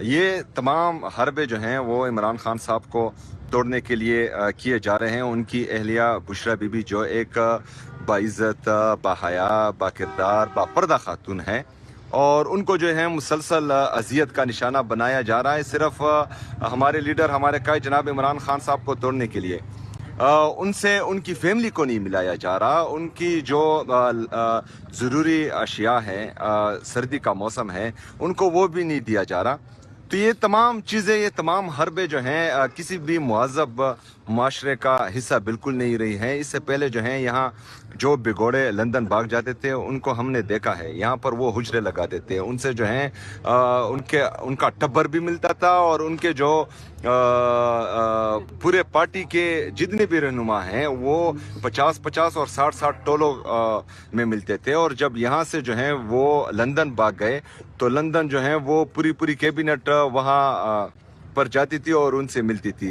یہ تمام حربے جو ہیں وہ عمران خان صاحب کو توڑنے کے لیے کیے جا رہے ہیں۔ ان کی اہلیہ بشرا بی بی جو ایک باعزت، باحیا، باکردار، باپردہ خاتون ہے، اور ان کو جو ہے مسلسل اذیت کا نشانہ بنایا جا رہا ہے، صرف ہمارے لیڈر، ہمارے قائد جناب عمران خان صاحب کو توڑنے کے لیے۔ ان سے ان کی فیملی کو نہیں ملایا جا رہا، ان کی جو ضروری اشیاء ہیں، سردی کا موسم ہے، ان کو وہ بھی نہیں دیا جا رہا۔ تو یہ تمام چیزیں، یہ تمام حربے جو ہیں کسی بھی مہذب معاشرے کا حصہ بالکل نہیں رہی ہیں۔ اس سے پہلے جو ہیں یہاں جو بگوڑے لندن بھاگ جاتے تھے ان کو ہم نے دیکھا ہے، یہاں پر وہ حجرے لگا دیتے ہیں، ان سے جو ہیں ان کا ٹبر بھی ملتا تھا، اور ان کے جو پورے پارٹی کے جتنے بھی رہنما ہیں وہ 50-50 اور 60-60 ٹولوں میں ملتے تھے، اور جب یہاں سے جو ہیں وہ لندن بھاگ گئے تو لندن جو ہیں وہ پوری کیبنٹ وہاں پر جاتی تھی اور ان سے ملتی تھی۔